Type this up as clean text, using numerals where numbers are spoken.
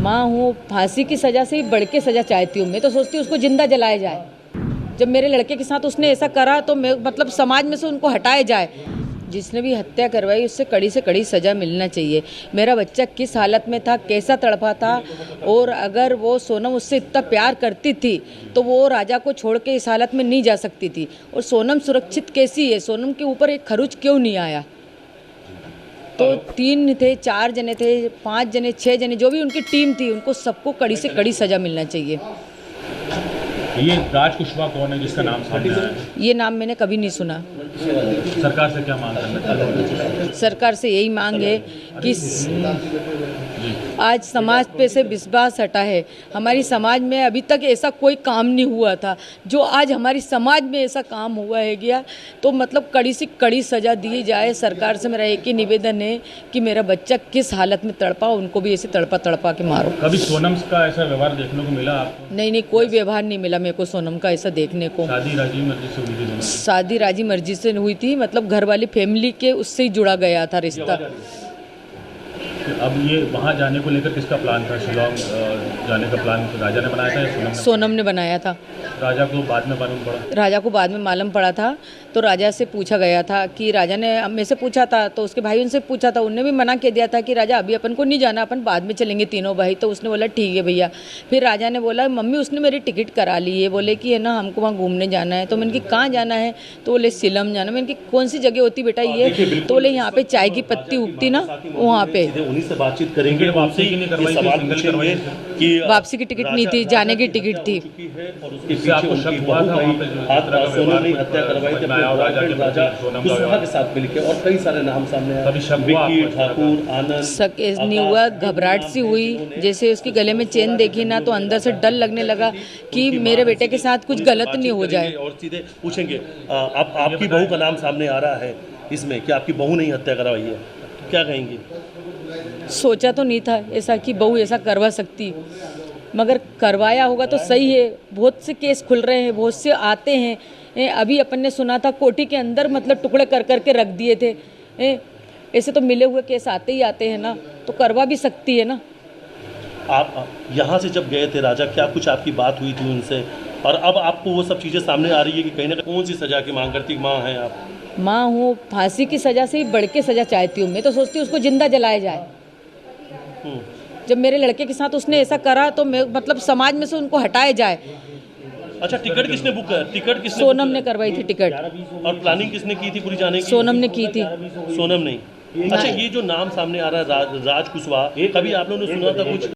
माँ हूँ, फांसी की सज़ा से भी बढ़ के सज़ा चाहती हूँ। मैं तो सोचती हूँ उसको जिंदा जलाया जाए। जब मेरे लड़के के साथ उसने ऐसा करा तो मैं मतलब समाज में से उनको हटाया जाए। जिसने भी हत्या करवाई उससे कड़ी से कड़ी सज़ा मिलना चाहिए। मेरा बच्चा किस हालत में था, कैसा तड़पा था, और अगर वो सोनम उससे इतना प्यार करती थी तो वो राजा को छोड़ के इस हालत में नहीं जा सकती थी। और सोनम सुरक्षित कैसी है, सोनम के ऊपर एक खरोच क्यों नहीं आया? तो 3 थे, 4 जने थे, 5 जने, 6 जने, जो भी उनकी टीम थी, उनको सबको कड़ी से कड़ी सज़ा मिलना चाहिए। ये राज कुशवाहा कौन है जिसका नाम सामने आया है? ये नाम मैंने कभी नहीं सुना। सरकार से क्या मांग करना चाहते हैं? सरकार से यही मांग है कि आज समाज पे से विश्वास हटा है। हमारी समाज में अभी तक ऐसा कोई काम नहीं हुआ था, जो आज हमारी समाज में ऐसा काम हुआ है गया, तो मतलब कड़ी से कड़ी सज़ा दी जाए। सरकार से मेरा एक ही निवेदन है कि मेरा बच्चा किस हालत में तड़पा, उनको भी ऐसे तड़पा तड़पा के मारो। कभी सोनम का ऐसा व्यवहार देखने को मिला आपको? नहीं, कोई व्यवहार नहीं मिला मेरे को सोनम का ऐसा देखने को। शादी राजी मर्जी से हुई थी? शादी राजी मर्जी से हुई थी, मतलब घर वाली फैमिली के उससे ही जुड़ा गया था रिश्ता। अब ये वहाँ जाने को लेकर किसका प्लान था? शिलोंग जाने का प्लान राजा ने बनाया था या सोनम ने बनाया था। राजा को बाद में मालूम पड़ा? राजा को बाद में मालूम पड़ा था। तो राजा से पूछा गया था कि राजा ने मेरे से पूछा था, तो उसके भाई उनसे पूछा था, उनने भी मना कर दिया था कि राजा अभी अपन को नहीं जाना, अपन बाद में चलेंगे तीनों भाई। तो उसने बोला ठीक है भैया। फिर राजा ने बोला मम्मी उसने मेरी टिकट करा ली है, बोले कि है ना हमको वहाँ घूमने जाना है। तो मैंने कि कहाँ जाना है? तो बोले शिलम जाना। मैंने कि कौन सी जगह होती बेटा ये? तो बोले यहाँ पे चाय की पत्ती उगती ना, वहाँ पे। उन्हीं से बातचीत करेंगे, वापसी की टिकट नहीं थी, जाने की टिकट थी। और उसके पीछे उनकी बहू सोनम ने हत्या करवाई थी राजा कुशवाहा के साथ मिलकर, और कई सारे नाम सामने आए, विक्की ठाकुर, आनंद। शक नहीं हुआ, घबराहट सी हुई। जैसे उसके गले में चेन देखी ना तो अंदर से डर लगने लगा कि मेरे बेटे के साथ कुछ गलत नहीं हो जाए। और सीधे पूछेंगे, आपकी बहू का नाम सामने आ रहा है इसमें, कि आपकी बहू ने ही हत्या करवाई है, क्या कहेंगे? सोचा तो नहीं था ऐसा कि बहू ऐसा करवा सकती, मगर करवाया होगा तो सही है। बहुत से केस खुल रहे हैं, बहुत से आते हैं। अभी अपन ने सुना था कोठी के अंदर मतलब टुकड़े कर करके रख दिए थे। ऐसे तो मिले हुए केस आते ही आते हैं ना, तो करवा भी सकती है ना। आप यहाँ से जब गए थे राजा, क्या कुछ आपकी बात हुई थी उनसे? और अब आपको वो सब चीज़ें सामने आ रही है कि कहीं ना कहीं कौन सी सज़ा की मांग करती माँ हैं आप? माँ हूँ, फांसी की सज़ा से भी बढ़ के सज़ा चाहती हूँ। मैं तो सोचती हूँ उसको जिंदा जलाया जाए। जब मेरे लड़के के साथ उसने ऐसा करा तो मैं मतलब समाज में से उनको हटाया जाए। अच्छा, टिकट किसने बुक कर? टिकट किसने? सोनम ने करवाई थी टिकट। और प्लानिंग किसने की थी पूरी जाने की? सोनम ने की थी। सोनम ने। अच्छा, ये जो नाम सामने आ रहा है राज कुशवाहा, कभी आप लोगों ने सुना था कुछ?